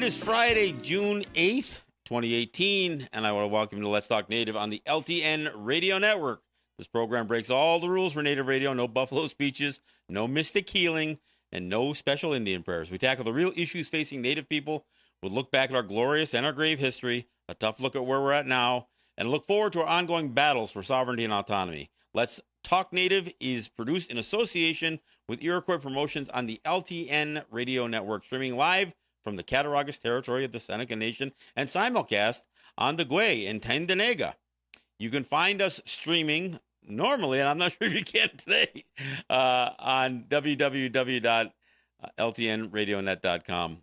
is Friday, June 8th, 2018, and I want to welcome you to Let's Talk Native on the LTN Radio Network. This program breaks all the rules for Native radio, no buffalo speeches, no mystic healing, and no special Indian prayers. We tackle the real issues facing Native people. We'll look back at our glorious and our grave history, a tough look at where we're at now, and look forward to our ongoing battles for sovereignty and autonomy. Let's Talk Native is produced in association with Iroquois Promotions on the LTN Radio Network, streaming live from the Cattaraugus territory of the Seneca Nation and simulcast on the Gwe in Tyendinaga. You can find us streaming normally, and I'm not sure if you can today, on www.ltnradionet.com.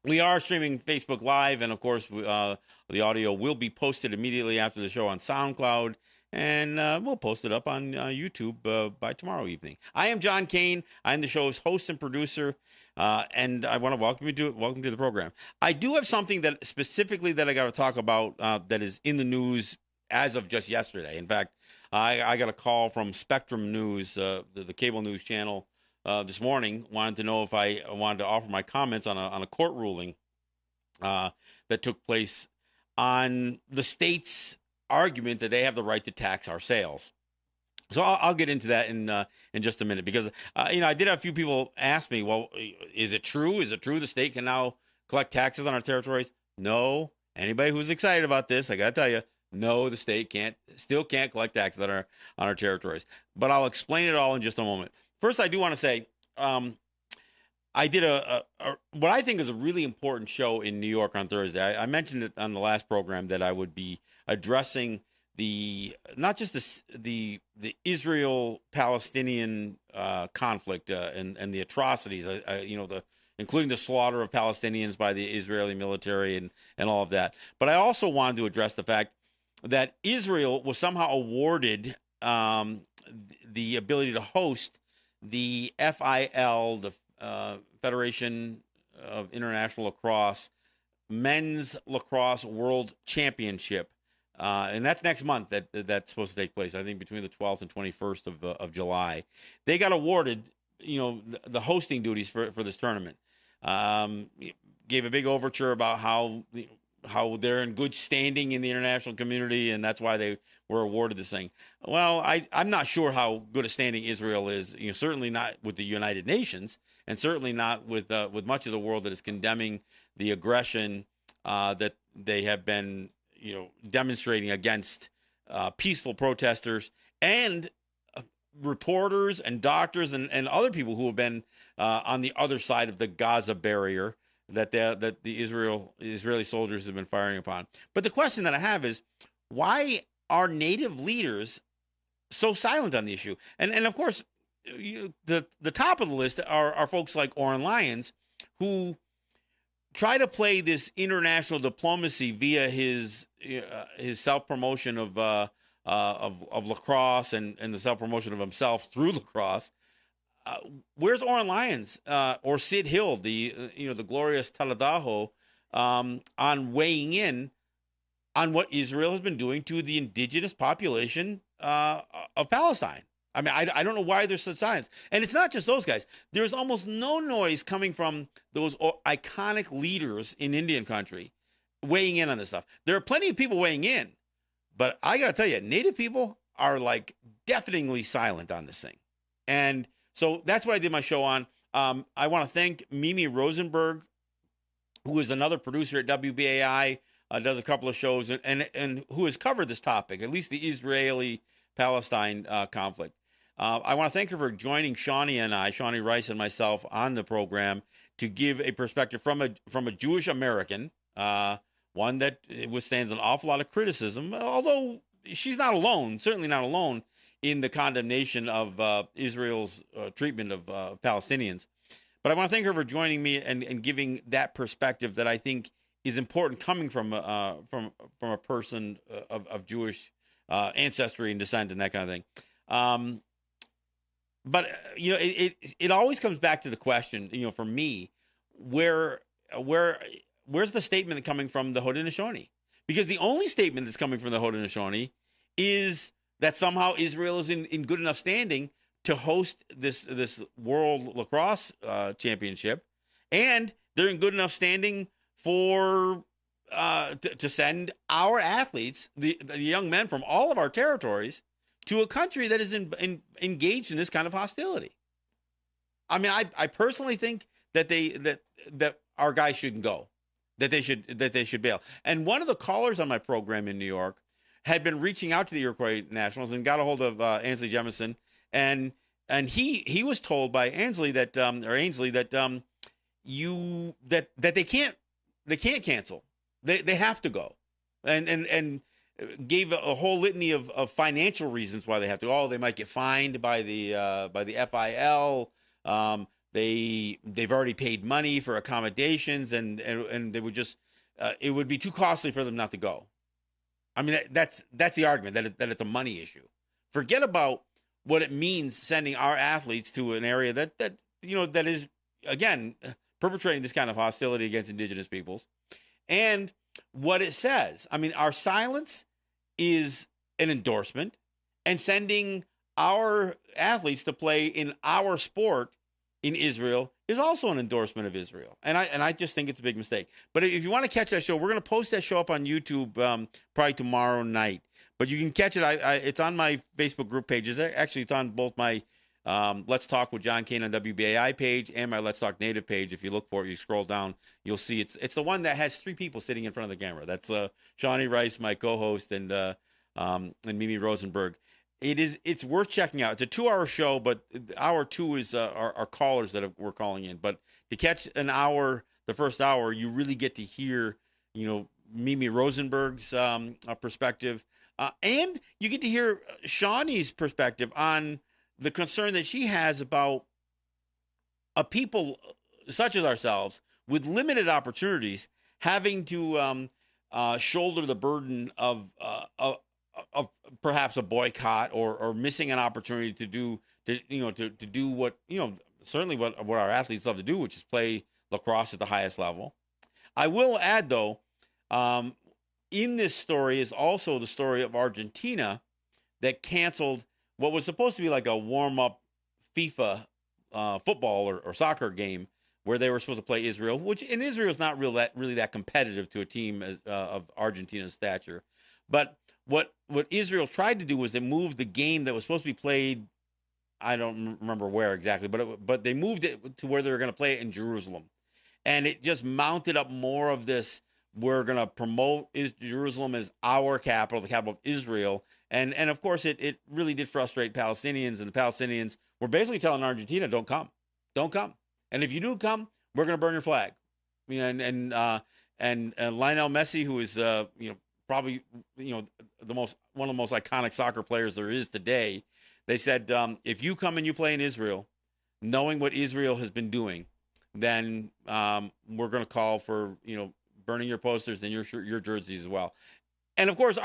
We are streaming Facebook Live, and of course, the audio will be posted immediately after the show on SoundCloud, and we'll post it up on YouTube by tomorrow evening. I am John Kane. I'm the show's host and producer, and I want to welcome you to the program. I do have something that specifically that I got to talk about that is in the news as of just yesterday. In fact, I got a call from Spectrum News, the cable news channel, this morning. Wanted to know if I wanted to offer my comments on a court ruling that took place on the state's argument that they have the right to tax our sales. So I'll get into that in just a minute, because I did have a few people ask me, well, is it true? Is it true the state can now collect taxes on our territories? No. Anybody who's excited about this, I got to tell you, no, the state still can't collect taxes on our territories. But I'll explain it all in just a moment. First, I do want to say I did what I think is a really important show in New York on Thursday. I mentioned it on the last program that I would be addressing not just the Israel-Palestinian conflict and the atrocities, including the slaughter of Palestinians by the Israeli military and all of that. But I also wanted to address the fact that Israel was somehow awarded the ability to host the FIL, the Federation of International Lacrosse, Men's Lacrosse World Championship. And that's next month that's supposed to take place, I think between the 12th and 21st of July. They got awarded, the hosting duties for this tournament. Gave a big overture about how they're in good standing in the international community, and that's why they were awarded this thing. Well, I'm not sure how good a standing Israel is. Certainly not with the United Nations, and certainly not with much of the world that is condemning the aggression that they have been, demonstrating against peaceful protesters and reporters and doctors and other people who have been on the other side of the Gaza barrier that the Israeli soldiers have been firing upon. But the question that I have is, why are Native leaders so silent on the issue? And of course, the top of the list are folks like Oren Lyons, who try to play this international diplomacy via his self-promotion of lacrosse and the self-promotion of himself through lacrosse. Where's Oren Lyons or Sid Hill, the glorious Taladaho, on weighing in on what Israel has been doing to the indigenous population of Palestine? I mean, I don't know why there's such silence. And it's not just those guys. There's almost no noise coming from those iconic leaders in Indian country weighing in on this stuff. There are plenty of people weighing in, but I got to tell you, Native people are like deafeningly silent on this thing. And so that's what I did my show on. I want to thank Mimi Rosenberg, who is another producer at WBAI, does a couple of shows, and who has covered this topic, at least the Israeli-Palestine conflict. I want to thank her for joining Shawnee Rice and myself on the program to give a perspective from a Jewish American, one that withstands an awful lot of criticism, although she's not alone, certainly not alone, in the condemnation of Israel's treatment of Palestinians. But I want to thank her for joining me and giving that perspective that I think is important, coming from a person of Jewish ancestry and descent and that kind of thing. But it always comes back to the question, for me, where's the statement coming from the Haudenosaunee? Because the only statement that's coming from the Haudenosaunee is that somehow Israel is in good enough standing to host this World Lacrosse Championship, and they're in good enough standing for to send our athletes, the young men from all of our territories, to a country that is engaged in this kind of hostility. I mean, I personally think that that our guys shouldn't go, that they should bail. And one of the callers on my program in New York had been reaching out to the Iroquois Nationals and got a hold of Ansley Jemison, and he was told by Ainsley that they can't cancel. They have to go, and gave a whole litany of financial reasons why they have to go. Oh, they might get fined by the FIL. They've already paid money for accommodations, and they would just it would be too costly for them not to go. I mean, that's the argument, that it's a money issue. Forget about what it means sending our athletes to an area that is, again, perpetrating this kind of hostility against indigenous peoples. And what it says, I mean, our silence is an endorsement, and sending our athletes to play in our sport in Israel is also an endorsement of Israel. And I just think it's a big mistake. But if you want to catch that show, we're going to post that show up on YouTube probably tomorrow night. But you can catch it. It's on my Facebook group pages. Actually, it's on both my Let's Talk with John Kane on WBAI page and my Let's Talk Native page. If you look for it, you scroll down, you'll see it's the one that has three people sitting in front of the camera. That's Shawnee Rice, my co-host, and Mimi Rosenberg. It's worth checking out. It's a 2-hour show, but hour 2 is our callers that we're calling in. But to catch an hour, the first hour, you really get to hear, Mimi Rosenberg's perspective, and you get to hear Shawnee's perspective on the concern that she has about a people such as ourselves with limited opportunities having to shoulder the burden of perhaps a boycott or missing an opportunity to do what certainly what our athletes love to do, which is play lacrosse at the highest level. I will add, though, in this story is also the story of Argentina that canceled what was supposed to be like a warm-up FIFA football or soccer game where they were supposed to play Israel, which in Israel is not really that competitive to a team of Argentina's stature. But what Israel tried to do was they moved the game that was supposed to be played, I don't remember where exactly, but they moved it to where they were going to play it in Jerusalem. And it just mounted up more of this, we're going to promote Jerusalem as our capital, the capital of Israel. And of course, it really did frustrate Palestinians, and the Palestinians were basically telling Argentina, don't come. And if you do come, we're going to burn your flag. And Lionel Messi, who is probably one of the most iconic soccer players there is today, they said if you come and you play in Israel, knowing what Israel has been doing, then we're going to call for burning your posters and your jerseys as well. And of course,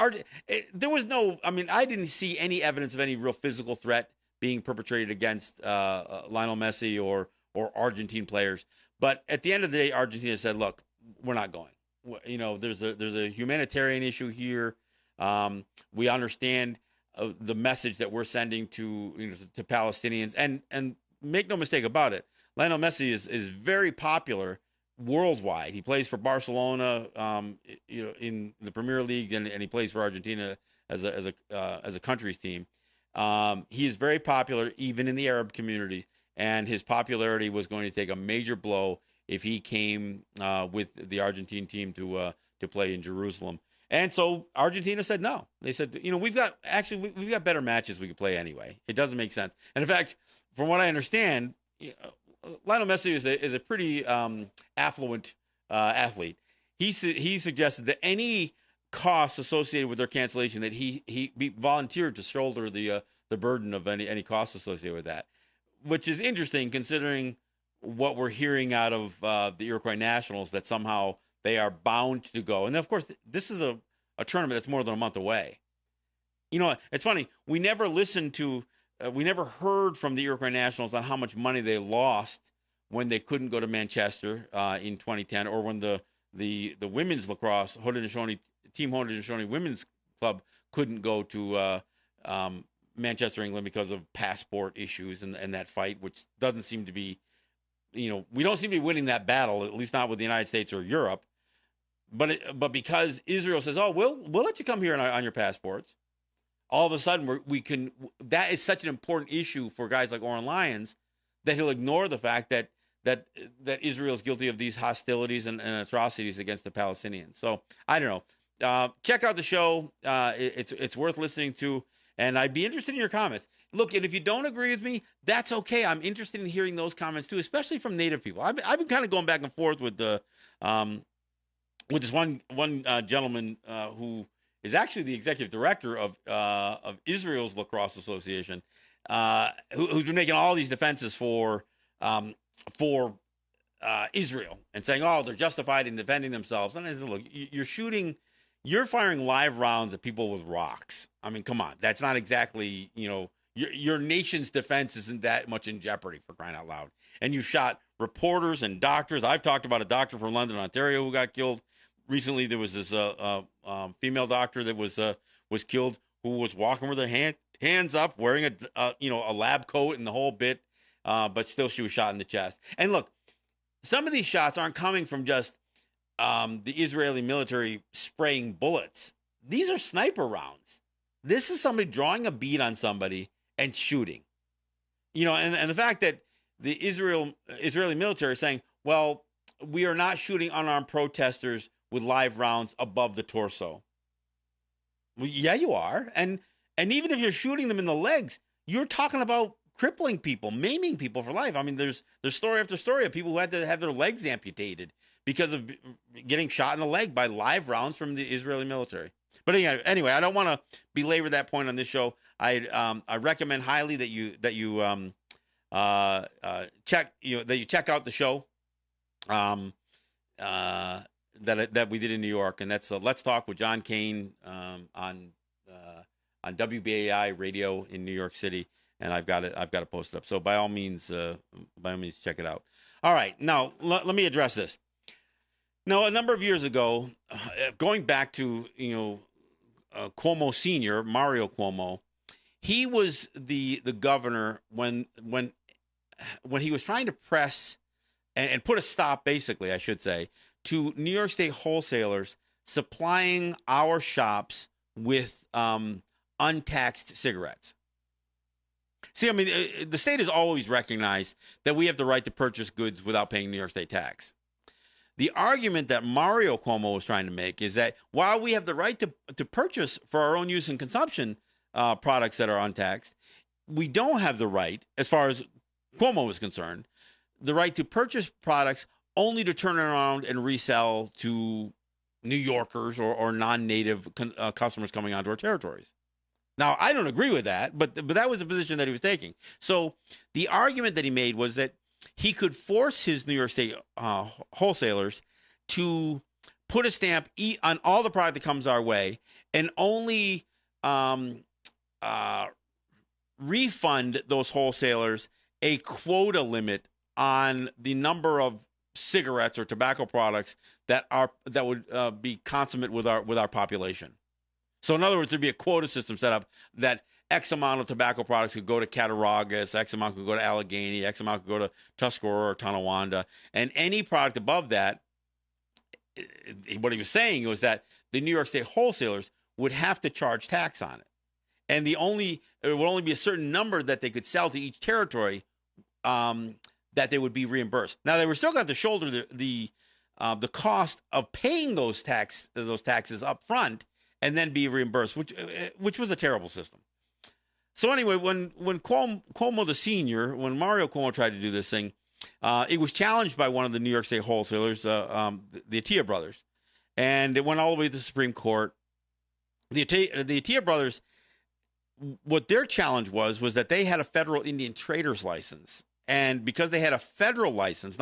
there was I didn't see any evidence of any real physical threat being perpetrated against Lionel Messi or Argentine players. But at the end of the day, Argentina said, look, we're not going. There's a humanitarian issue here. We understand the message that we're sending to Palestinians, and make no mistake about it, Lionel Messi is very popular worldwide. He plays for Barcelona, in the Premier League, and he plays for Argentina as a country's team. He is very popular even in the Arab community, and his popularity was going to take a major blow if he came with the Argentine team to play in Jerusalem. And so Argentina said no. They said, we've got better matches we could play anyway. It doesn't make sense. And in fact, from what I understand, Lionel Messi is a pretty affluent athlete. He suggested that any costs associated with their cancellation, that he volunteered to shoulder the burden of any costs associated with that, which is interesting considering what we're hearing out of the Iroquois Nationals, that somehow they are bound to go. And of course, this is a tournament that's more than a month away. It's funny. We never heard from the Iroquois Nationals on how much money they lost when they couldn't go to Manchester in 2010, or when the women's lacrosse Team Haudenosaunee Women's Club couldn't go to Manchester, England, because of passport issues and that fight, which doesn't seem to be, we don't seem to be winning that battle, at least not with the United States or Europe. but because Israel says, "Oh, we'll let you come here on your passports," all of a sudden we can. That is such an important issue for guys like Oren Lyons that he'll ignore the fact that Israel is guilty of these hostilities and atrocities against the Palestinians. So I don't know. Check out the show. It's worth listening to, and I'd be interested in your comments. Look, and if you don't agree with me, that's okay. I'm interested in hearing those comments too, especially from Native people. I've been kind of going back and forth with this one gentleman who is actually the executive director of Israel's Lacrosse Association, who's been making all these defenses for Israel and saying, "Oh, they're justified in defending themselves." And I said, "Look, you're firing live rounds at people with rocks. I mean, come on, that's not exactly, your nation's defense isn't that much in jeopardy, for crying out loud. And you shot reporters and doctors. I've talked about a doctor from London, Ontario, who got killed recently. There was this female doctor that was killed, who was walking with her hands up, wearing a lab coat and the whole bit, but still she was shot in the chest. And look, some of these shots aren't coming from just the Israeli military spraying bullets. These are sniper rounds. This is somebody drawing a bead on somebody and shooting. And the fact that the Israeli military is saying, well, we are not shooting unarmed protesters with live rounds above the torso. Well, yeah, you are. And even if you're shooting them in the legs, you're talking about crippling people, maiming people for life. I mean, there's story after story of people who had to have their legs amputated because of getting shot in the leg by live rounds from the Israeli military. But anyway, I don't want to belabor that point on this show. I recommend highly that you check out the show that we did in New York, and that's Let's Talk with John Kane on WBAI radio in New York City, and I've got it posted up. So by all means, check it out. All right, now let me address this. Now, a number of years ago, going back to Cuomo Sr., Mario Cuomo, he was the governor when he was trying to press and put a stop, basically, I should say, to New York State wholesalers supplying our shops with untaxed cigarettes. See, I mean, the state has always recognized that we have the right to purchase goods without paying New York State tax. The argument that Mario Cuomo was trying to make is that while we have the right to purchase for our own use and consumption products that are untaxed, we don't have the right, as far as Cuomo is concerned, the right to purchase products only to turn around and resell to New Yorkers or non-native customers coming onto our territories. Now, I don't agree with that, but that was the position that he was taking. So the argument that he made was that he could force his New York State wholesalers to put a stamp on all the product that comes our way and only refund those wholesalers a quota limit on the number of cigarettes or tobacco products that would be consummate with our population. So in other words, there'd be a quota system set up that X amount of tobacco products could go to Cattaraugus, X amount could go to Allegheny, X amount could go to Tuscarora or Tonawanda, and any product above that, what he was saying was that the New York State wholesalers would have to charge tax on it. And it would only be a certain number that they could sell to each territory that they would be reimbursed. Now, they were still going to shoulder the cost of paying those taxes up front and then be reimbursed, which was a terrible system. So anyway, when Cuomo the senior, when Mario Cuomo tried to do this thing, it was challenged by one of the New York State wholesalers, the Atiyah brothers, and it went all the way to the Supreme Court. The Atiyah brothers, what their challenge was that they had a federal Indian trader's license, and because they had a federal license,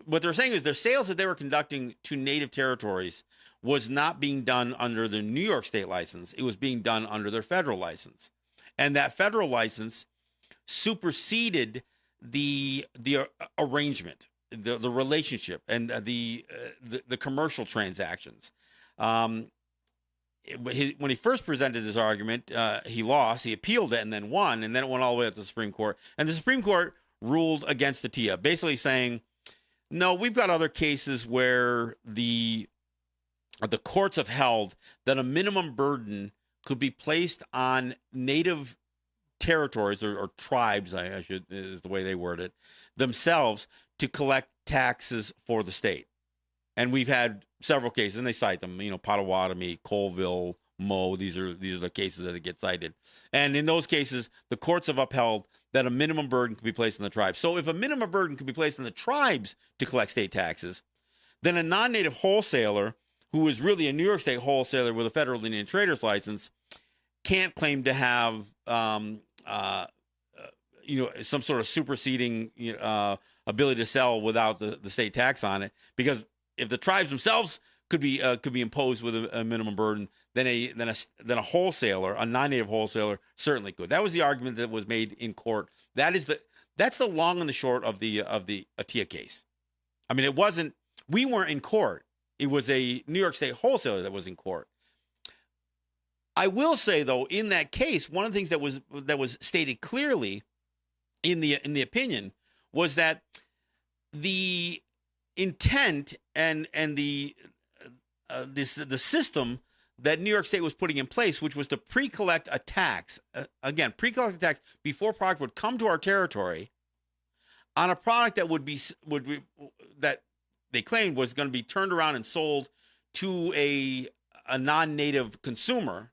what they're saying is their sales that they were conducting to native territories was not being done under the New York State license. It was being done under their federal license. And that federal license superseded the arrangement, the relationship, and the commercial transactions. When he first presented this argument, he lost. He appealed it and then won, and then it went all the way up to the Supreme Court. And the Supreme Court ruled against Atiyah, basically saying, no, we've got other cases where the the courts have held that a minimum burden could be placed on native territories or tribes, I should is the way they word it, themselves to collect taxes for the state. And we've had several cases, and they cite them. Potawatomi, Colville, Mo. These are the cases that get cited. And in those cases, the courts have upheld that a minimum burden can be placed on the tribes. So if a minimum burden can be placed on the tribes to collect state taxes, then a non-native wholesaler who is really a New York State wholesaler with a federal Indian trader's license can't claim to have some sort of superseding ability to sell without the state tax on it, because if the tribes themselves could be imposed with a minimum burden, then a wholesaler, a non-native wholesaler, certainly could. That was the argument that was made in court. That's the long and the short of the Atiyeh case. I mean, we weren't in court. It was a New York State wholesaler that was in court. I will say, though, in that case, one of the things that was stated clearly in the opinion was that the intent and the system that New York State was putting in place, which was to pre-collect a tax, pre-collect a tax before product would come to our territory on a product that that they claimed was going to be turned around and sold to a non-native consumer,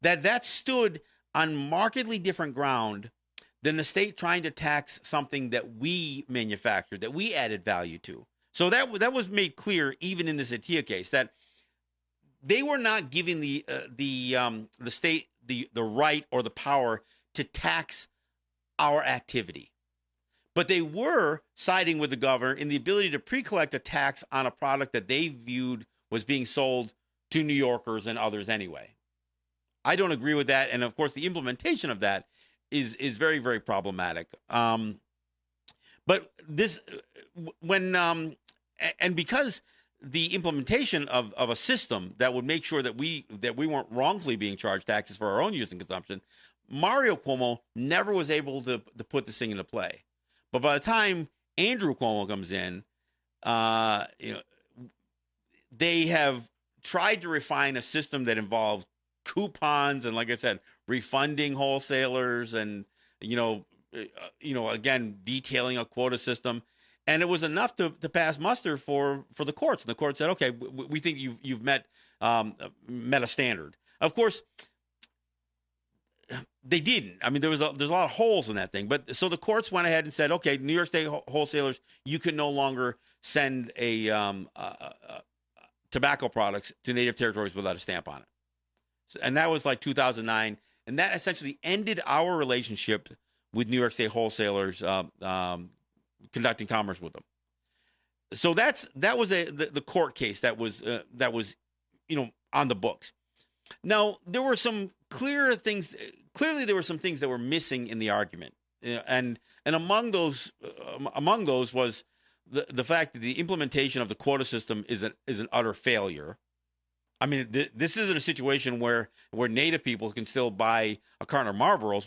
that stood on markedly different ground than the state trying to tax something that we manufactured, that we added value to. So that was made clear even in this Atiyeh case, that they were not giving the state the right or the power to tax our activity, but they were siding with the governor in the ability to pre-collect a tax on a product that they viewed was being sold to New Yorkers and others anyway. I don't agree with that, and of course, the implementation of that is very, very problematic. But this, because the implementation of a system that would make sure that we weren't wrongfully being charged taxes for our own use and consumption, Mario Cuomo never was able to put this thing into play. But by the time Andrew Cuomo comes in, they have tried to refine a system that involves coupons and, like I said, refunding wholesalers and again detailing a quota system, and it was enough to pass muster for the courts. And the court said, okay, we think you've met a standard. Of course, they didn't. I mean, there's a lot of holes in that thing. But so the courts went ahead and said, okay, New York State wholesalers, you can no longer send tobacco products to native territories without a stamp on it. And that was like 2009, and that essentially ended our relationship with New York State wholesalers conducting commerce with them. So that was the court case that was on the books. Now there were some clear things. Clearly, there were some things that were missing in the argument, and among those was the fact that the implementation of the quota system is an utter failure. I mean, this isn't a situation where native people can still buy a carton of Marlboros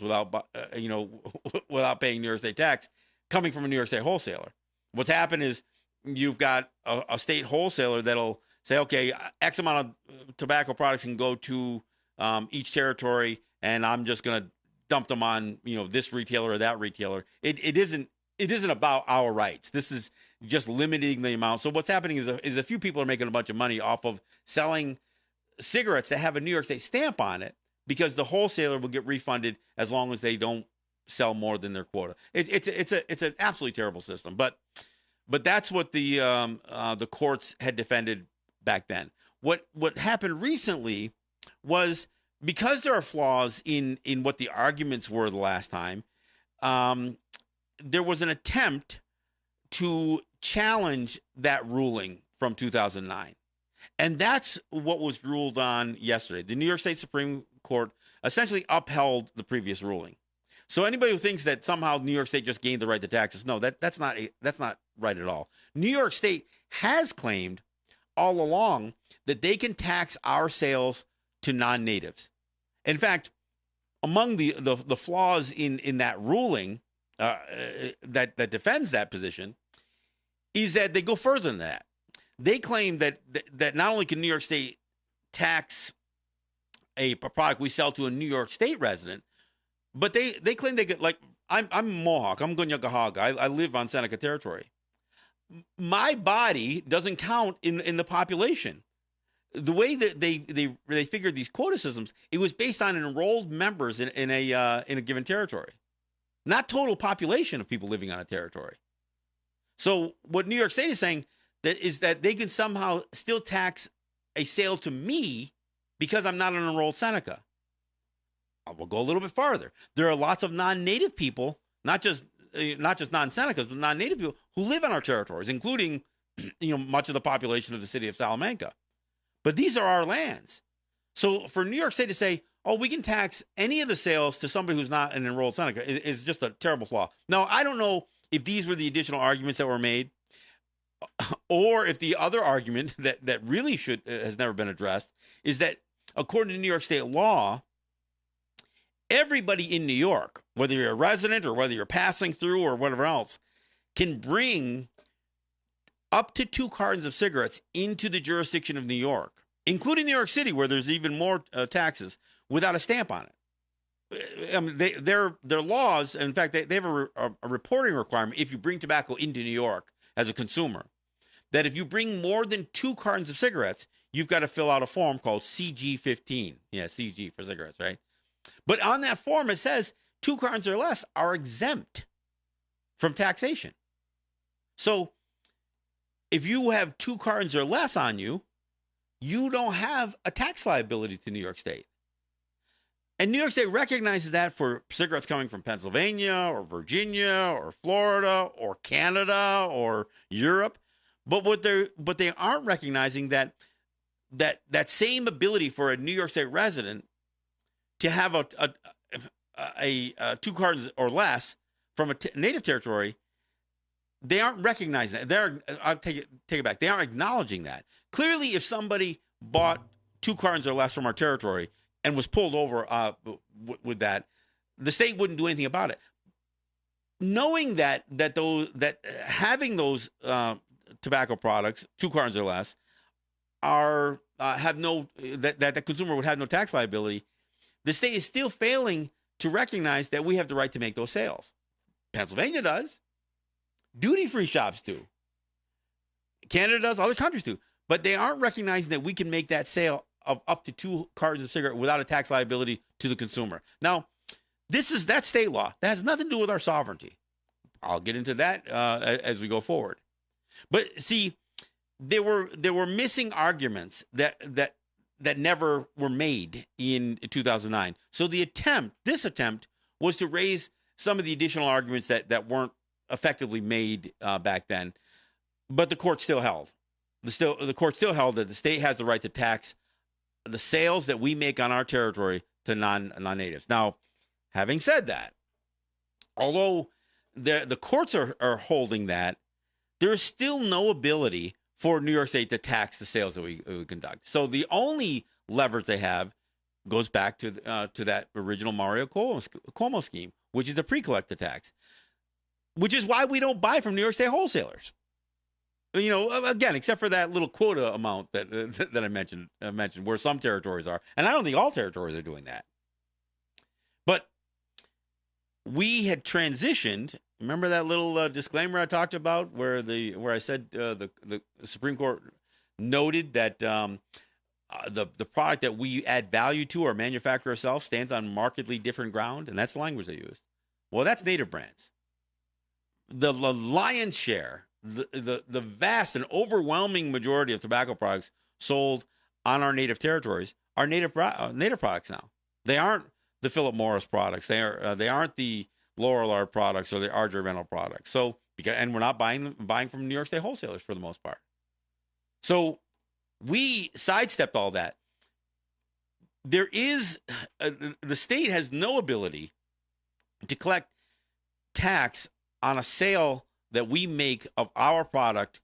without paying New York State tax coming from a New York State wholesaler. What's happened is you've got a state wholesaler that'll say, okay, X amount of tobacco products can go to each territory, and I'm just going to dump them on this retailer or that retailer. It isn't about our rights. This is just limiting the amount. So what's happening is a few people are making a bunch of money off of selling cigarettes that have a New York State stamp on it, because the wholesaler will get refunded as long as they don't sell more than their quota. It's an absolutely terrible system. But that's what the courts had defended back then. What happened recently was, because there are flaws in what the arguments were the last time, there was an attempt to challenge that ruling from 2009. And that's what was ruled on yesterday. The New York State Supreme Court essentially upheld the previous ruling. So anybody who thinks that somehow New York State just gained the right to taxes, no, that's not right at all. New York State has claimed all along that they can tax our sales to non-natives. In fact, among the flaws in that ruling that defends that position is that they go further than that. they claim that not only can New York State tax a product we sell to a New York State resident, but they claim they could, like, I'm Mohawk, I'm Gunyagahaga, I live on Seneca territory. My body doesn't count in the population. The way that they figured these quota systems, it was based on enrolled members in a given territory, not total population of people living on a territory. So what New York State is saying is that they can somehow still tax a sale to me because I'm not an enrolled Seneca. We'll go a little bit farther. There are lots of non-native people, not just non-Senecas, but non-native people who live on our territories, including much of the population of the city of Salamanca. But these are our lands. So for New York State to say, oh, we can tax any of the sales to somebody who's not an enrolled Seneca is just a terrible flaw. Now, I don't know if these were the additional arguments that were made, or if the other argument that really has never been addressed is that, according to New York State law, everybody in New York, whether you're a resident or whether you're passing through or whatever else, can bring up to 2 cartons of cigarettes into the jurisdiction of New York, including New York City, where there's even more taxes, without a stamp on it. I mean, their laws, in fact, they have a reporting requirement if you bring tobacco into New York as a consumer, that if you bring more than 2 cartons of cigarettes, you've got to fill out a form called CG15. Yeah, CG for cigarettes, right? But on that form, it says 2 cartons or less are exempt from taxation. So if you have 2 cartons or less on you, you don't have a tax liability to New York State. And New York State recognizes that for cigarettes coming from Pennsylvania or Virginia or Florida or Canada or Europe. But what they aren't recognizing that same ability for a New York State resident to have a 2 cartons or less from a native territory, they aren't recognizing that. I'll take it back. They aren't acknowledging that. Clearly, if somebody bought 2 cartons or less from our territory and was pulled over with that, the state wouldn't do anything about it. Knowing that having those tobacco products, 2 cartons or less, that the consumer would have no tax liability, the state is still failing to recognize that we have the right to make those sales. Pennsylvania does. Duty-free shops do. Canada does. Other countries do. But they aren't recognizing that we can make that sale of up to 2 cartons of cigarette without a tax liability to the consumer. Now, that's state law. That has nothing to do with our sovereignty. I'll get into that as we go forward. But see, there were missing arguments that never were made in 2009. So this attempt was to raise some of the additional arguments that weren't effectively made back then, but the court still held. The court still held that the state has the right to tax the sales that we make on our territory to non-natives. Now, having said that, although the courts are holding that, there is still no ability for New York State to tax the sales that we conduct. So the only leverage they have goes back to that original Mario Cuomo scheme, which is the pre-collector tax, which is why we don't buy from New York State wholesalers. Again, except for that little quota amount that I mentioned, where some territories are, and I don't think all territories are doing that. But we had transitioned. Remember that little disclaimer I talked about, where I said the Supreme Court noted that the product that we add value to or manufacture ourselves stands on markedly different ground, and that's the language they used. Well, that's native brands. The lion's share, the vast and overwhelming majority of tobacco products sold on our native territories are native products now. They aren't the Philip Morris products. They aren't the Lorillard products or the R.J. Reynolds products. So, and we're not buying from New York State wholesalers for the most part. So we sidestepped all that. There is the state has no ability to collect tax on a sale that we make of our product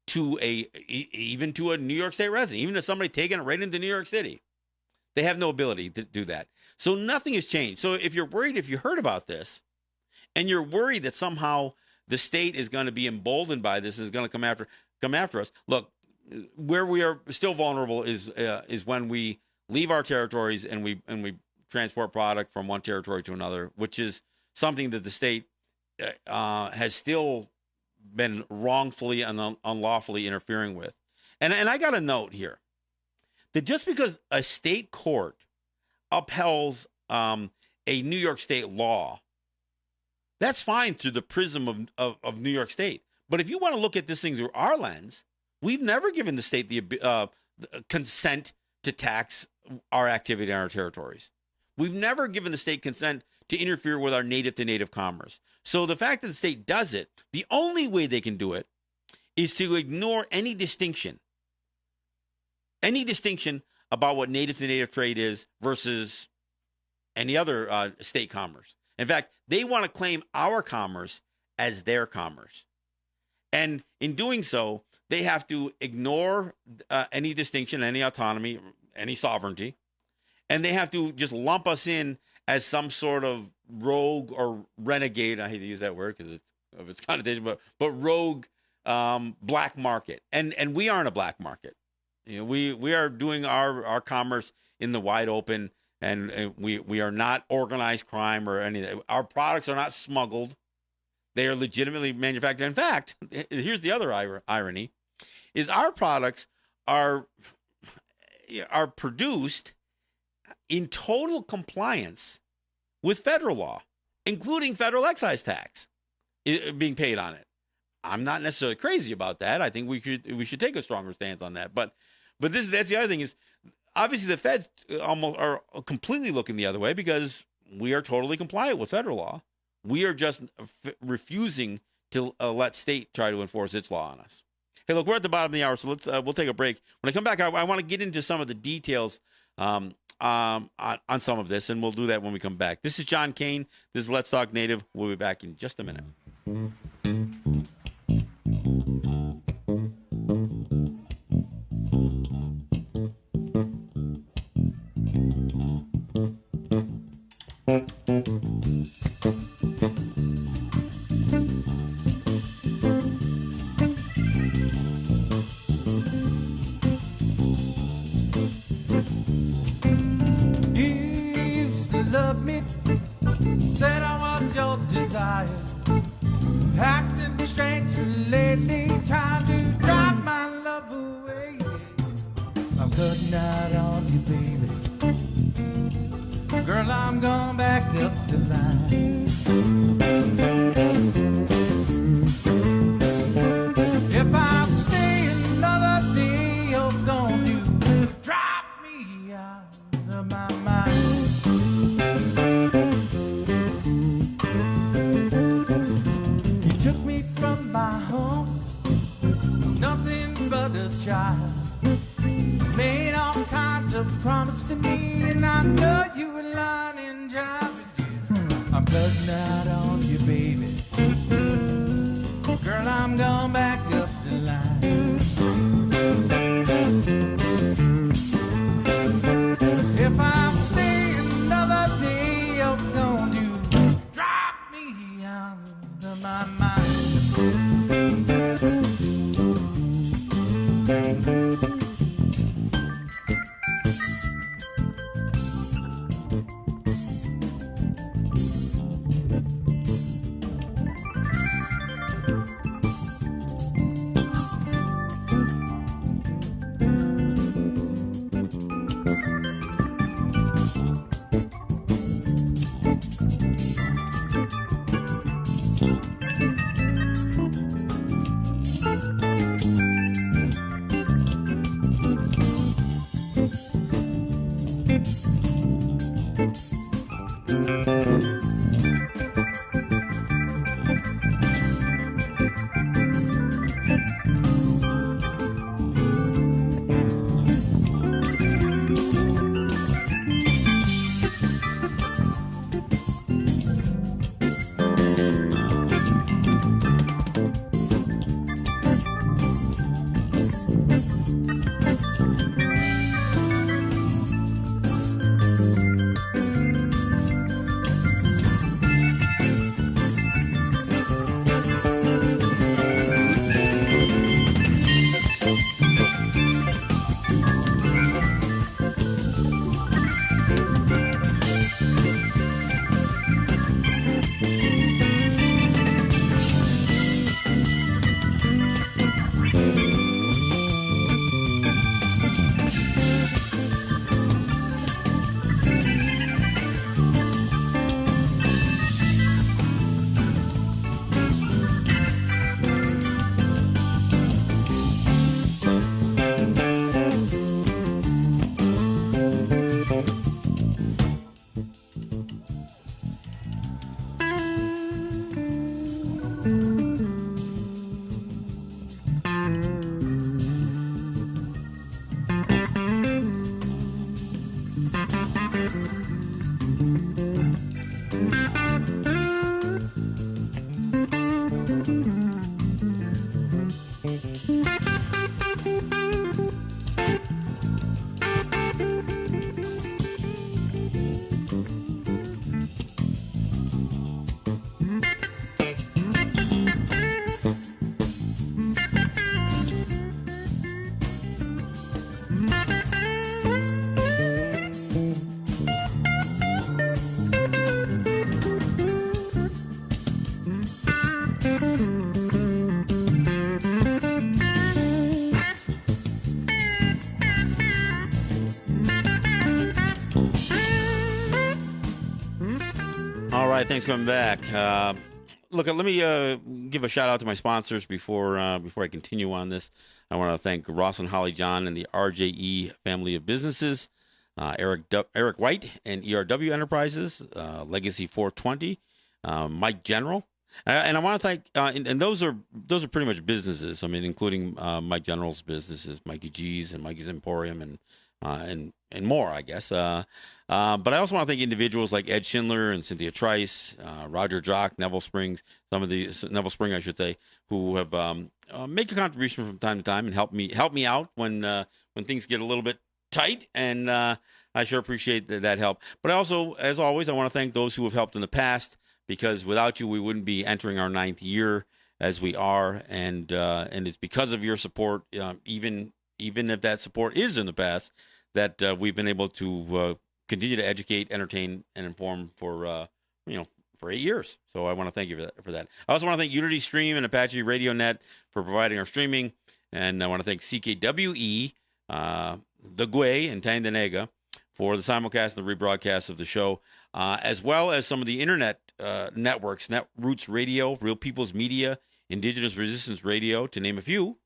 to even to a New York State resident, even to somebody taking it right into New York City. They have no ability to do that. So nothing has changed. So if you're worried, if you heard about this, and you're worried that somehow the state is going to be emboldened by this and is going to come after us, look, where we are still vulnerable is when we leave our territories and we transport product from one territory to another, which is something that the state has still been wrongfully and unlawfully interfering with. And I got a note here that just because a state court upheld a New York State law, that's fine through the prism of New York State. But if you want to look at this thing through our lens, we've never given the state the consent to tax our activity in our territories. We've never given the state consent to interfere with our native-to-native commerce. So the fact that the state does it, the only way they can do it is to ignore any distinction about what native-to-native trade is versus any other state commerce. In fact, they want to claim our commerce as their commerce. And in doing so, they have to ignore any distinction, any autonomy, any sovereignty, and they have to just lump us in as some sort of rogue or renegade. I hate to use that word because of its connotation, but rogue black market. And we aren't a black market. You know, we are doing our commerce in the wide open, and we are not organized crime or anything. Our products are not smuggled. They are legitimately manufactured. In fact, here's the other irony, is our products are produced in total compliance with federal law, including federal excise tax being paid on it. I'm not necessarily crazy about that. I think we should take a stronger stance on that. But that's the other thing is, obviously the feds almost are completely looking the other way because we are totally compliant with federal law. We are just refusing to let state try to enforce its law on us. Hey, look, we're at the bottom of the hour, so we'll take a break. When I come back, I want to get into some of the details on some of this, and we'll do that when we come back. This is John Kane. This is Let's Talk Native. We'll be back in just a minute. Said I was your desire, acting stranger lately, trying to drive my love away. I'm cutting out on you, baby. Girl, I'm going back up the line. If I stay another day, you're gonna drop me out of my mind. Child made all kinds of promises to me, and I know you were lying and driving. I'm cutting out on you, baby. Girl, I'm going back up the line. If I'm staying another day, you're going to drop me out of my mind. All right, thanks for coming back. Look, let me give a shout out to my sponsors before I continue on this. I want to thank Ross and Holly John and the RJE family of businesses, Eric White and ERW Enterprises, Legacy 420, Mike General, and I want to thank and those are pretty much businesses. I mean, including Mike General's businesses, Mikey G's and Mikey's Emporium, and more, I guess. But I also want to thank individuals like Ed Schindler and Cynthia Trice, Roger Jock, Neville Spring, I should say, who have make a contribution from time to time and help me out when things get a little bit tight. And I sure appreciate that help. But I also, as always, I want to thank those who have helped in the past, because without you, we wouldn't be entering our 9th year as we are. And it's because of your support, even if that support is in the past, that we've been able to continue to educate, entertain, and inform for 8 years. So I want to thank you for that. I also want to thank Unity Stream and Apache Radio Net for providing our streaming, and I want to thank CKWE, the Gway, and Tandanega for the simulcast and the rebroadcast of the show, as well as some of the internet networks, Netroots Radio, Real People's Media, Indigenous Resistance Radio, to name a few,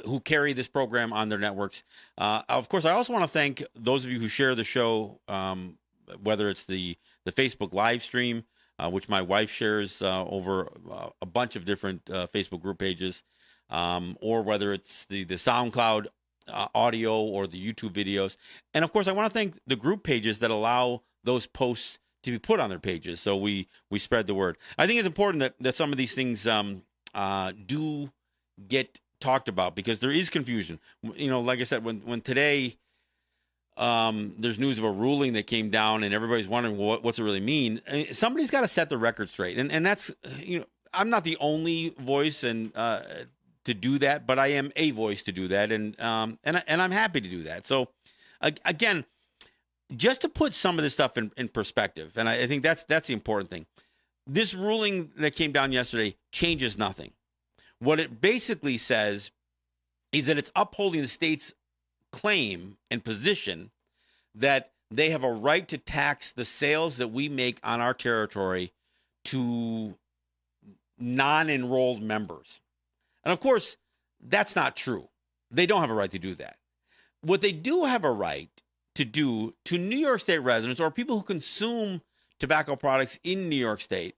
who carry this program on their networks. Of course, I also want to thank those of you who share the show, whether it's the Facebook live stream, which my wife shares over a bunch of different Facebook group pages, or whether it's the SoundCloud audio or the YouTube videos. And of course, I want to thank the group pages that allow those posts to be put on their pages, so we spread the word. I think it's important that some of these things do get talked about, because there is confusion. Like I said, when today there's news of a ruling that came down and everybody's wondering what's it really mean, somebody's got to set the record straight, and that's I'm not the only voice and to do that, but I am a voice to do that, and I'm happy to do that. So again, just to put some of this stuff in perspective, and I think that's the important thing. This ruling that came down yesterday changes nothing. What it basically says is that it's upholding the state's claim and position that they have a right to tax the sales that we make on our territory to non-enrolled members. And of course, that's not true. They don't have a right to do that. What they do have a right to do to New York State residents or people who consume tobacco products in New York State,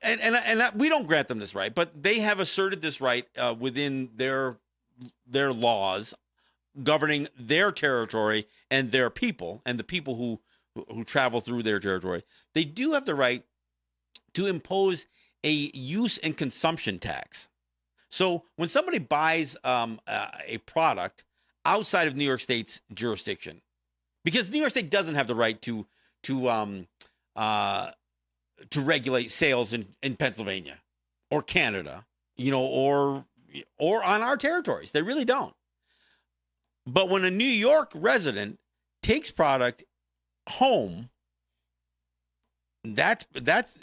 and we don't grant them this right, but they have asserted this right within their laws governing their territory and their people and the people who travel through their territory. They do have the right to impose a use and consumption tax. So when somebody buys a product outside of New York State's jurisdiction, because New York State doesn't have the right to regulate sales in Pennsylvania or Canada, or on our territories. They really don't. But when a New York resident takes product home, that's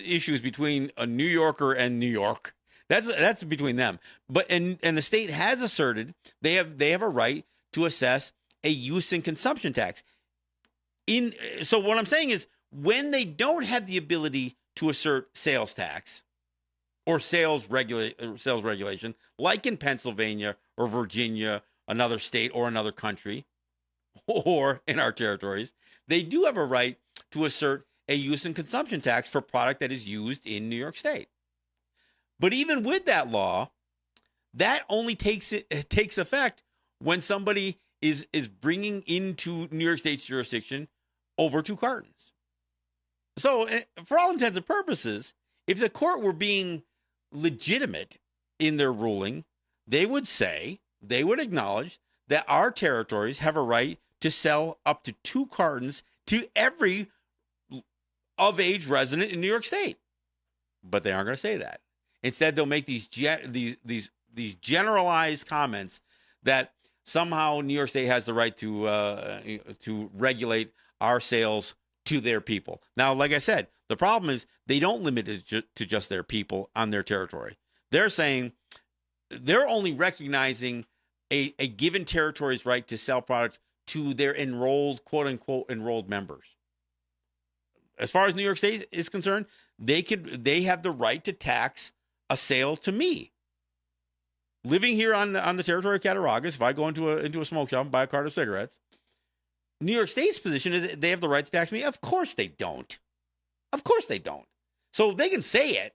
issues between a New Yorker and New York. That's between them. But and the state has asserted they have a right to assess a use and consumption tax. So what I'm saying is, when they don't have the ability to assert sales tax or sales regulation, like in Pennsylvania or Virginia, another state or another country, or in our territories, they do have a right to assert a use and consumption tax for product that is used in New York State. But even with that law, that only takes effect when somebody is bringing into New York State's jurisdiction over 2 cartons. So for all intents and purposes, if the court were being legitimate in their ruling, they would acknowledge that our territories have a right to sell up to 2 cartons to every of-age resident in New York State. But they aren't going to say that. Instead, they'll make these generalized comments that somehow New York State has the right to regulate our sales to their people. Now, like I said, the problem is they don't limit it to just their people on their territory. They're saying they're only recognizing a given territory's right to sell product to their enrolled, quote unquote, enrolled members. as far as New York State is concerned, they have the right to tax a sale to me. Living here on the territory of Cattaraugus, if I go into a smoke shop and buy a cart of cigarettes, New York State's position is they have the right to tax me. Of course they don't. Of course they don't. So they can say it,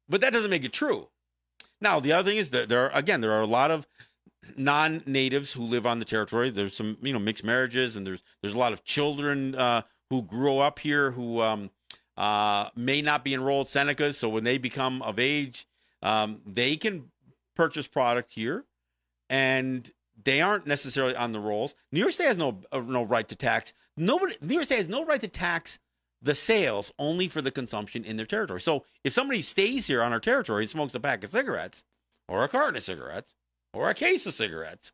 but that doesn't make it true. Now, the other thing is that there are a lot of non-natives who live on the territory. There's some, mixed marriages, and there's a lot of children who grew up here who may not be enrolled Senecas. So when they become of age, they can purchase product here, and they aren't necessarily on the rolls. New York State has no right to tax. New York State has no right to tax the sales, only for the consumption in their territory. So if somebody stays here on our territory and smokes a pack of cigarettes, or a carton of cigarettes, or a case of cigarettes,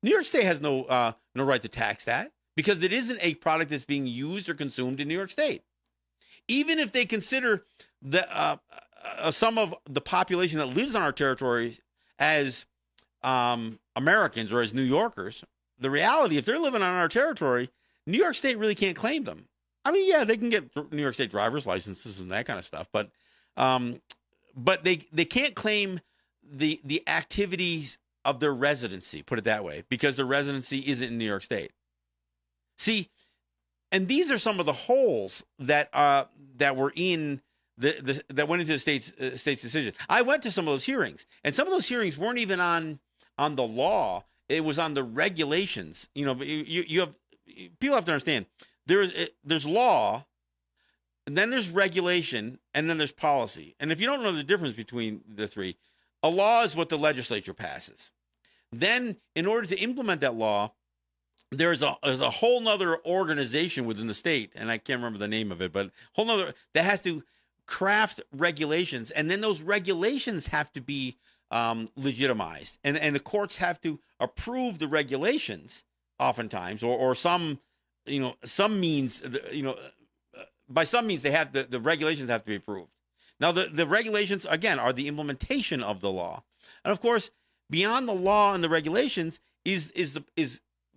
New York State has no right to tax that, because it isn't a product that's being used or consumed in New York State. Even if they consider the some of the population that lives on our territories as Americans or as New Yorkers, the reality, if they're living on our territory, New York State really can't claim them. I mean, yeah, they can get New York State driver's licenses and that kind of stuff, but they can't claim the activities of their residency, put it that way, because their residency isn't in New York State. See, and these are some of the holes that were in that went into the state's decision. I went to some of those hearings, and some of those hearings weren't even on the law. It was on the regulations. You have people have to understand there's law, and then there's regulation, and then there's policy. And if you don't know the difference between the three, a law is what the legislature passes. Then, in order to implement that law, there's a whole nother organization within the state, and I can't remember the name of it, but whole nother that has to craft regulations, and then those regulations have to be legitimized, and the courts have to approve the regulations, oftentimes, or some means, by some means they have the regulations have to be approved. Now the regulations, again, are the implementation of the law, and of course, beyond the law and the regulations is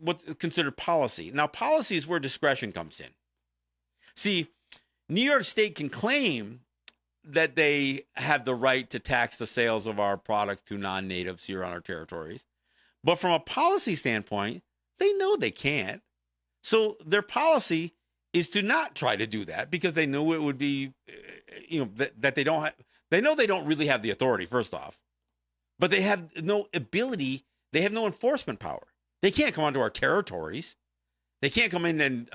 what's considered policy. Now, policy is where discretion comes in. See, New York State can claim that they have the right to tax the sales of our products to non-natives here on our territories. But from a policy standpoint, they know they can't. So their policy is to not try to do that, because they know it would be, that they don't have, they know they don't really have the authority, first off, but they have no ability. They have no enforcement power. They can't come onto our territories. They can't come in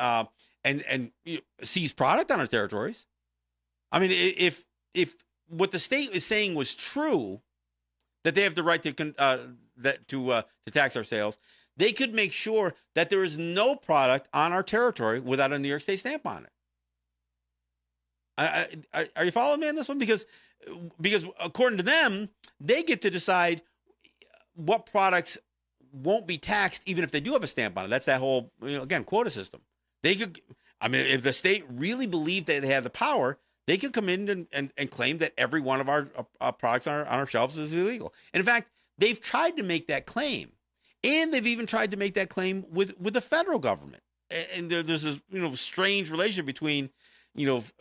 and seize product on our territories. I mean, if what the state is saying was true, that they have the right to tax our sales, they could make sure that there is no product on our territory without a New York State stamp on it. Are you following me on this one? Because according to them, they get to decide what products won't be taxed, even if they do have a stamp on it. That's that whole, again, quota system. They could, I mean, if the state really believed that they had the power, they could come in and claim that every one of our products on our shelves is illegal. And in fact, they've tried to make that claim, and they've even tried to make that claim with the federal government. And there's this strange relationship between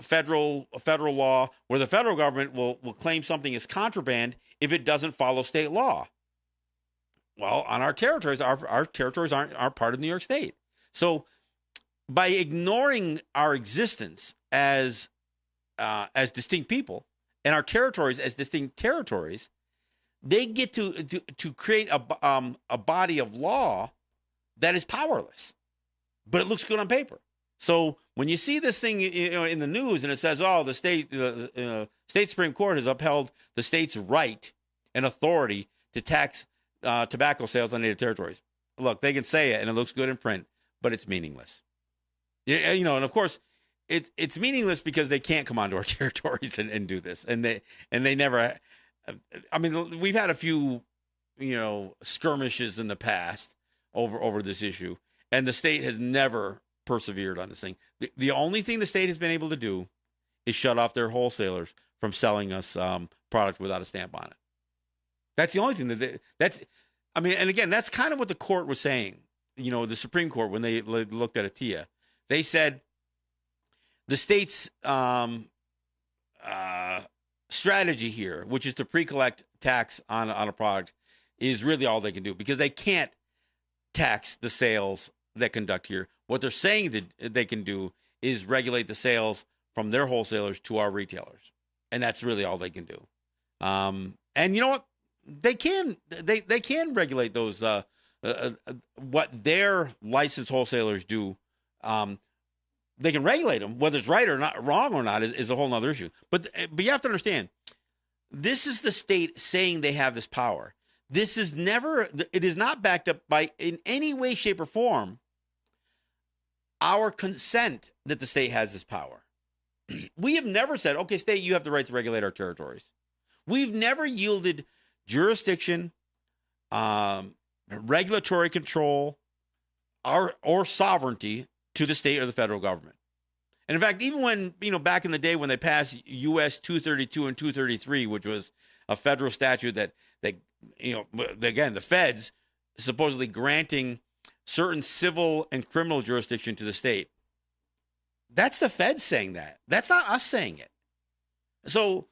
federal law, where the federal government will claim something as contraband if it doesn't follow state law. Well, on our territories, our territories aren't part of New York State. So by ignoring our existence as distinct people and our territories as distinct territories, they get to create a body of law that is powerless, but it looks good on paper. So when you see this thing in the news and it says, "Oh, the state Supreme Court has upheld the state's right and authority to tax tobacco sales on native territories," look, they can say it and it looks good in print, but it's meaningless. And of course, it's meaningless because they can't come onto our territories and do this, and they never. I mean, we've had a few, skirmishes in the past over this issue, and the state has never persevered on this thing. The only thing the state has been able to do is shut off their wholesalers from selling us product without a stamp on it. That's the only thing and again, that's kind of what the court was saying. The Supreme Court, when they looked at ATIA, they said the state's strategy here, which is to pre-collect tax on a product, is really all they can do, because they can't tax the sales that conduct here. What they're saying that they can do is regulate the sales from their wholesalers to our retailers, and that's really all they can do. And you know what? They can regulate those what their licensed wholesalers do. They can regulate them. Whether it's right or not, wrong or not, is a whole nother issue. But you have to understand, this is the state saying they have this power. This is never. It is not backed up by, in any way, shape, or form, our consent that the state has this power. We have never said, okay, state, you have the right to regulate our territories. We've never yielded jurisdiction, regulatory control, or sovereignty to the state or the federal government. And in fact, even when, back in the day when they passed US 232 and 233, which was a federal statute that again, the feds supposedly granting certain civil and criminal jurisdiction to the state. That's the feds saying that. That's not us saying it. So,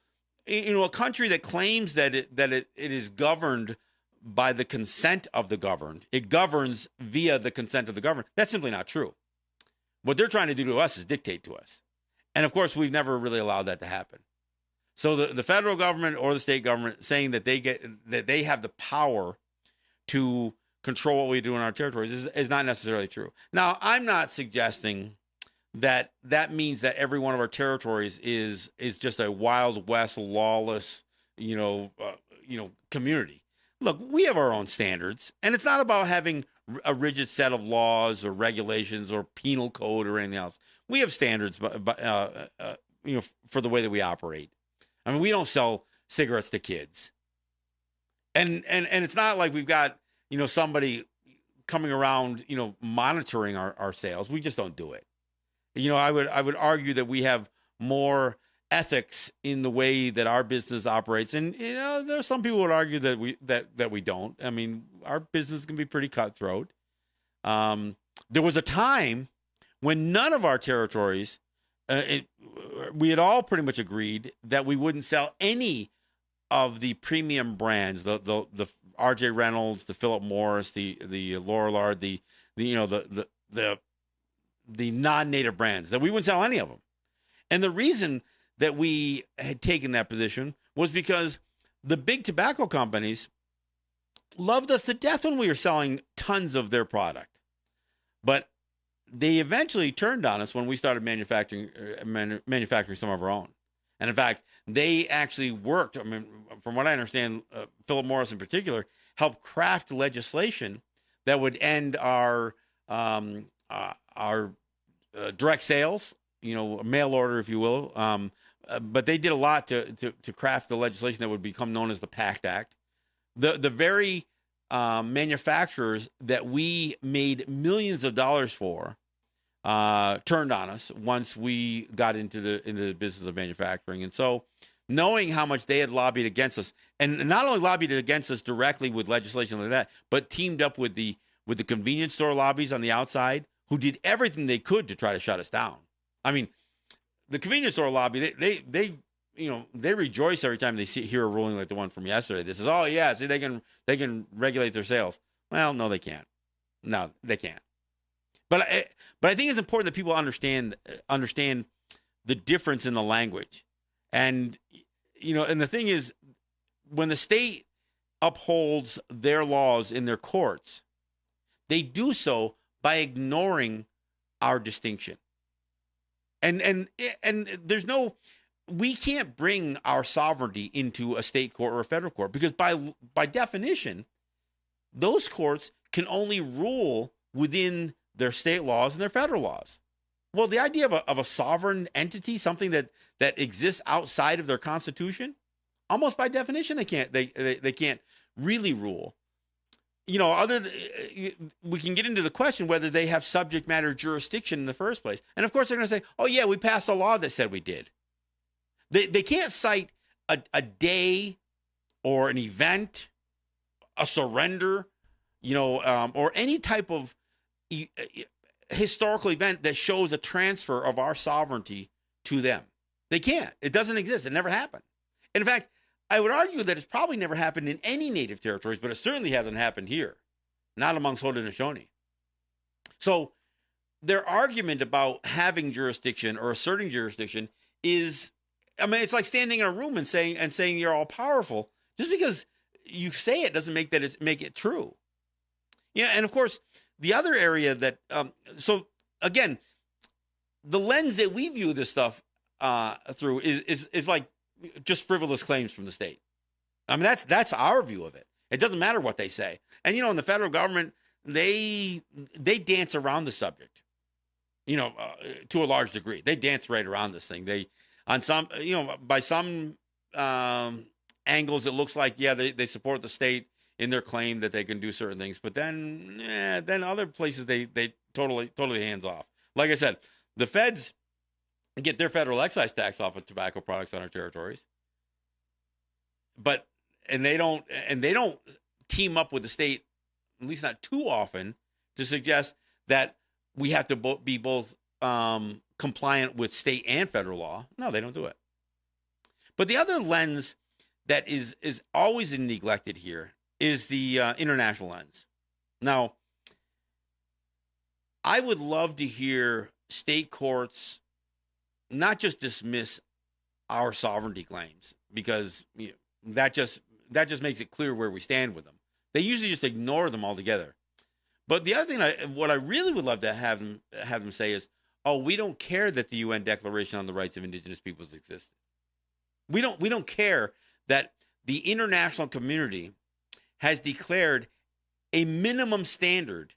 a country that claims that it is governed by the consent of the governed, it governs via the consent of the governed, that's simply not true. What they're trying to do to us is dictate to us. And of course, we've never really allowed that to happen. So the federal government or the state government saying that they have the power to control what we do in our territories is not necessarily true. Now, I'm not suggesting that means that every one of our territories is just a Wild West, lawless, community. Look, we have our own standards, and it's not about having a rigid set of laws or regulations or penal code or anything else. We have standards, for the way that we operate. I mean, we don't sell cigarettes to kids, and it's not like we've got somebody coming around monitoring our sales. We just don't do it. I would argue that we have more ethics in the way that our business operates, and there's some people would argue that we don't. I mean, our business can be pretty cutthroat. There was a time when none of our territories, we had all pretty much agreed that we wouldn't sell any of the premium brands, the R.J. Reynolds, the Philip Morris, the Lorillard, the non-native brands, that we wouldn't sell any of them. And the reason that we had taken that position was because the big tobacco companies loved us to death when we were selling tons of their product. But they eventually turned on us when we started manufacturing some of our own. And in fact, they actually worked. I mean, from what I understand, Philip Morris in particular helped craft legislation that would end our direct sales, mail order, if you will. But they did a lot to craft the legislation that would become known as the PACT Act. The very manufacturers that we made millions of dollars for turned on us once we got into the business of manufacturing. And so, knowing how much they had lobbied against us, and not only lobbied against us directly with legislation like that, but teamed up with the convenience store lobbies on the outside, who did everything they could to try to shut us down. I mean, the convenience store lobby, they rejoice every time they hear a ruling like the one from yesterday. This is, oh yeah, see, they can regulate their sales. Well, no, they can't. No, they can't. But I think it's important that people understand the difference in the language. And and the thing is, when the state upholds their laws in their courts, they do so by ignoring our distinction. And there's no, we can't bring our sovereignty into a state court or a federal court, because by definition, those courts can only rule within their state laws and their federal laws. Well, the idea of a sovereign entity, something that exists outside of their constitution, almost by definition, they can't really rule. We can get into the question whether they have subject matter jurisdiction in the first place. And of course, they're going to say, oh yeah, we passed a law that said we did. They can't cite a day or an event, a surrender, or any type of historical event that shows a transfer of our sovereignty to them. They can't. It doesn't exist. It never happened. And in fact, I would argue that it's probably never happened in any native territories, but it certainly hasn't happened here, not amongst Haudenosaunee. So their argument about having jurisdiction or asserting jurisdiction is, I mean, it's like standing in a room and saying you're all powerful. Just because you say it doesn't make it true. Yeah, and of course, the other area that so again, the lens that we view this stuff through is like just frivolous claims from the state. I mean, that's our view of it. It doesn't matter what they say. And in the federal government, they dance around the subject. To a large degree, they dance right around this thing. They, on some, by some angles, it looks like they support the state in their claim that they can do certain things, but then other places they totally hands off. Like I said, the feds get their federal excise tax off of tobacco products on our territories, and they don't team up with the state, at least not too often, to suggest that we have to be both compliant with state and federal law. No, they don't do it. But the other lens that is always neglected here is the international lens. Now, I would love to hear state courts not just dismiss our sovereignty claims, because that just makes it clear where we stand with them. They usually just ignore them altogether. But the other thing, what I really would love to have them say is, "Oh, we don't care that the UN Declaration on the Rights of Indigenous Peoples existed. We don't care that the international community has declared a minimum standard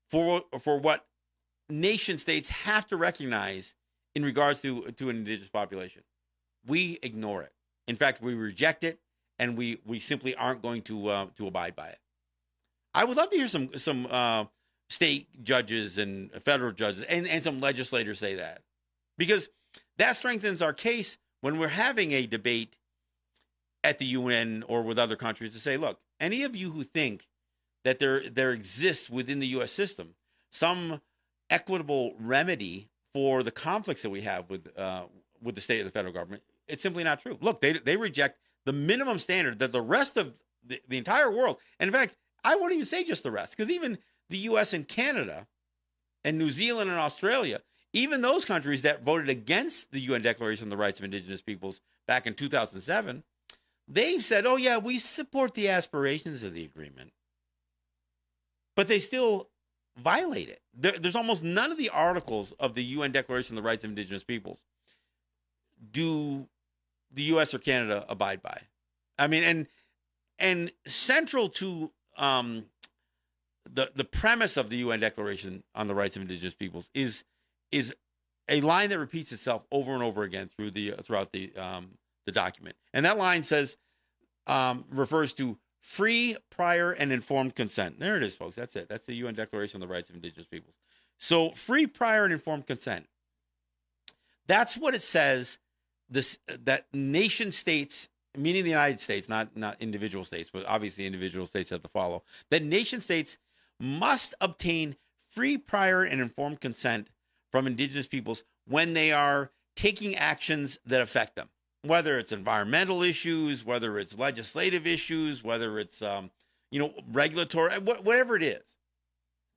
for what nation states have to recognize in regards to an indigenous population. We ignore it. In fact, we reject it, and we simply aren't going to abide by it." I would love to hear some state judges and federal judges and some legislators say that, because that strengthens our case when we're having a debate at the UN or with other countries to say, look, any of you who think that there exists within the U.S. system some equitable remedy for the conflicts that we have with the state of the federal government, it's simply not true. Look, they reject the minimum standard that the rest of the entire world, and in fact, I wouldn't even say just the rest, because even the U.S. and Canada and New Zealand and Australia, even those countries that voted against the UN Declaration on the Rights of Indigenous Peoples back in 2007, they've said, oh, yeah, we support the aspirations of the agreement, but they still violate it. There's almost none of the articles of the UN Declaration on the Rights of Indigenous Peoples do the U.S. or Canada abide by. I mean, and central to the premise of the UN Declaration on the Rights of Indigenous Peoples is a line that repeats itself over and over again throughout the document. And that line says, refers to free, prior, and informed consent. There it is, folks. That's it. That's the UN Declaration on the Rights of Indigenous Peoples. So free, prior, and informed consent. That's what it says. That nation states, meaning the United States, not individual states, but obviously individual states have to follow, that nation states must obtain free, prior, and informed consent from indigenous peoples when they are taking actions that affect them, whether it's environmental issues, whether it's legislative issues, whether it's regulatory, whatever it is.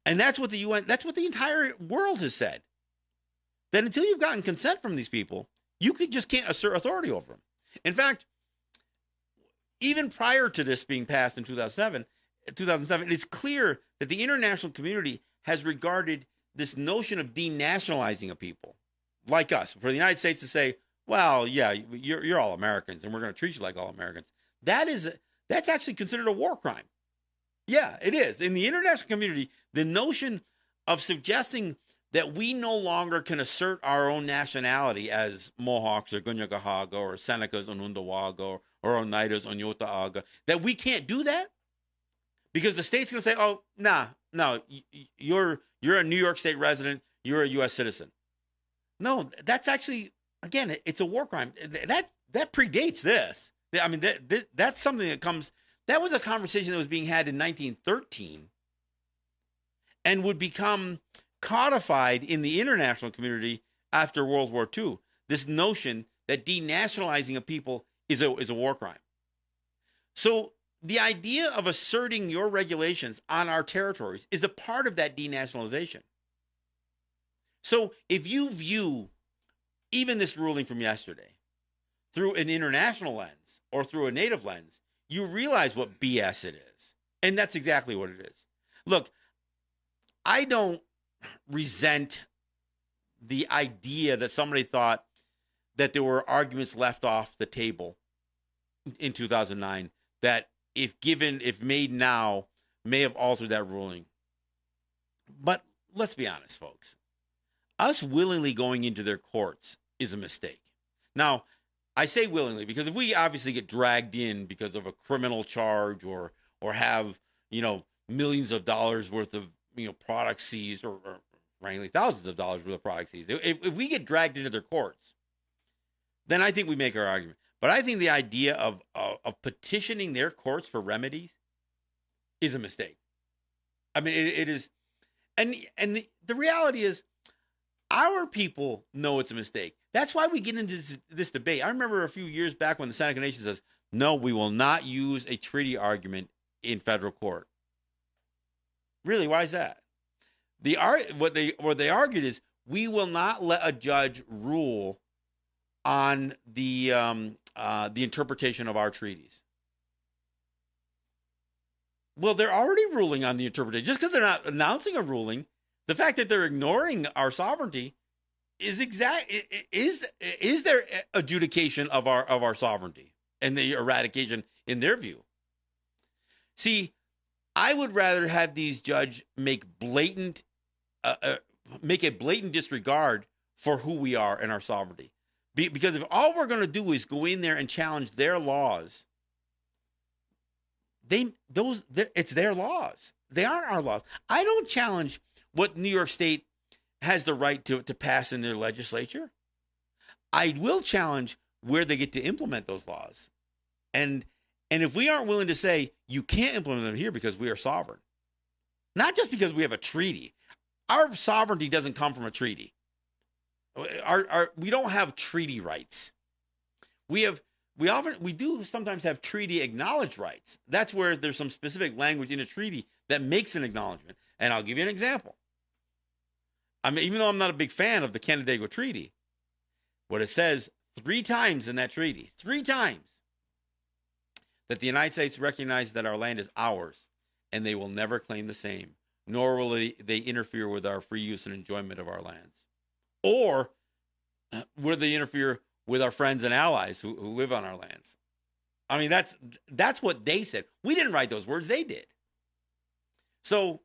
And that's what the UN, that's what the entire world has said. That until you've gotten consent from these people, you just can't assert authority over them. In fact, even prior to this being passed in 2007, it's clear that the international community has regarded this notion of denationalizing a people like us, for the United States to say, well, yeah, you're all Americans and we're going to treat you like all Americans. That's actually considered a war crime. Yeah, it is. In the international community, the notion of suggesting that we no longer can assert our own nationality as Mohawks or Gunyagahaga or Senecas Onondawaga or Oneidas Onyotaaga, that we can't do that because the state's going to say, oh, no, you're a New York State resident, you're a U.S. citizen. No, that's actually, again, it's a war crime. That predates this. I mean, that's something that was a conversation that was being had in 1913 and would become codified in the international community after World War II. This notion that denationalizing a people is a war crime. So the idea of asserting your regulations on our territories is a part of that denationalization. So if you view even this ruling from yesterday through an international lens or through a native lens, you realize what BS it is. And that's exactly what it is. Look, I don't resent the idea that somebody thought that there were arguments left off the table in 2009 that if made now, may have altered that ruling. But let's be honest, folks. Us willingly going into their courts is a mistake. Now, I say willingly because if we obviously get dragged in because of a criminal charge or have, millions of dollars worth of, products seized or frankly, thousands of dollars worth of products seized, if we get dragged into their courts, then I think we make our argument. But I think the idea of petitioning their courts for remedies is a mistake. I mean, it is. And the reality is, our people know it's a mistake. That's why we get into this debate. I remember a few years back when the Seneca Nation says, no, we will not use a treaty argument in federal court. Really, why is that? What they argued is, we will not let a judge rule on the interpretation of our treaties. Well, they're already ruling on the interpretation. Just because they're not announcing a ruling, the fact that they're ignoring our sovereignty is their adjudication of our sovereignty and the eradication in their view. See, I would rather have these judges make a blatant disregard for who we are and our sovereignty. Because if all we're going to do is go in there and challenge their laws, it's their laws. They aren't our laws. I don't challenge what New York State has the right to pass in their legislature. I will challenge where they get to implement those laws. And if we aren't willing to say, you can't implement them here because we are sovereign, not just because we have a treaty. Our sovereignty doesn't come from a treaty. We don't have treaty rights. We do sometimes have treaty acknowledged rights. That's where there's some specific language in a treaty that makes an acknowledgement. And I'll give you an example. I mean, even though I'm not a big fan of the Canandaigua Treaty, what it says 3 times in that treaty, 3 times, that the United States recognizes that our land is ours, and they will never claim the same, nor will they interfere with our free use and enjoyment of our lands. Or will they interfere with our friends and allies who live on our lands? I mean, that's what they said. We didn't write those words, they did. So,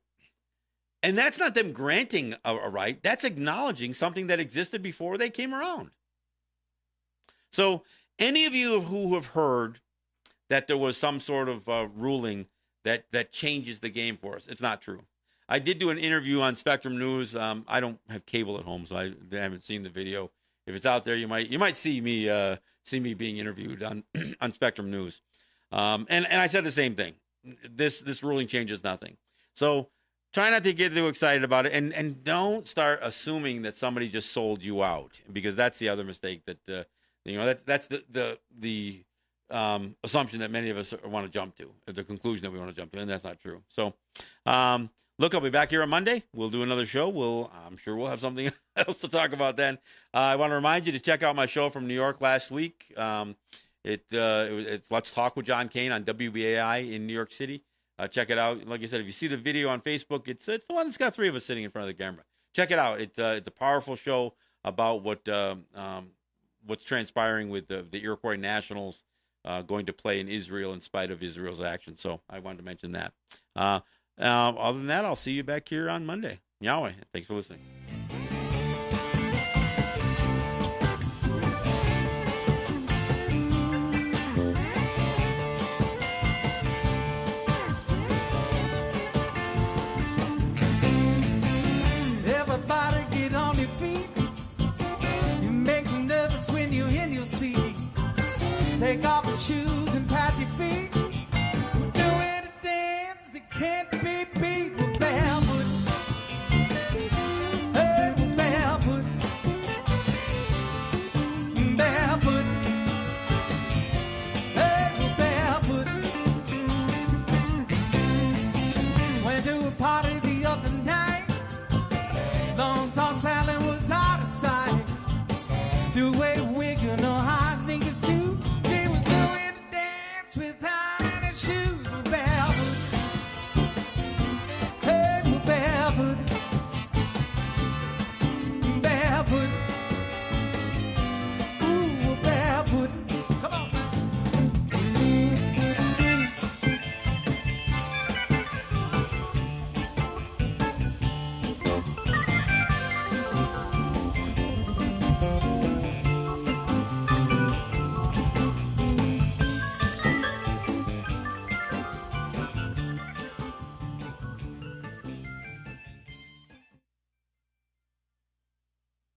and that's not them granting a right. That's acknowledging something that existed before they came around. So any of you who have heard that there was some sort of ruling that changes the game for us, it's not true. I did do an interview on Spectrum News. I don't have cable at home, so I haven't seen the video. If it's out there, you might see me being interviewed on on Spectrum News. And I said the same thing. This ruling changes nothing. So try not to get too excited about it, and don't start assuming that somebody just sold you out, because that's the other mistake that that's the assumption that many of us want to jump to, the conclusion that we want to jump to, and that's not true. So look, I'll be back here on Monday. We'll do another show. I'm sure we'll have something else to talk about then. I want to remind you to check out my show from New York last week. It's Let's Talk with John Kane on WBAI in New York City. Check it out. Like I said, if you see the video on Facebook, it's the one that's got 3 of us sitting in front of the camera. Check it out. It's a powerful show about what's transpiring with the Iroquois Nationals going to play in Israel in spite of Israel's action. So I wanted to mention that. Other than that, I'll see you back here on Monday. Yahweh. Thanks for listening. Everybody get on your feet. You make me nervous when you're in your seat. Take off your shoes and pat your feet. Doing a dance that can't be beat with barefoot. through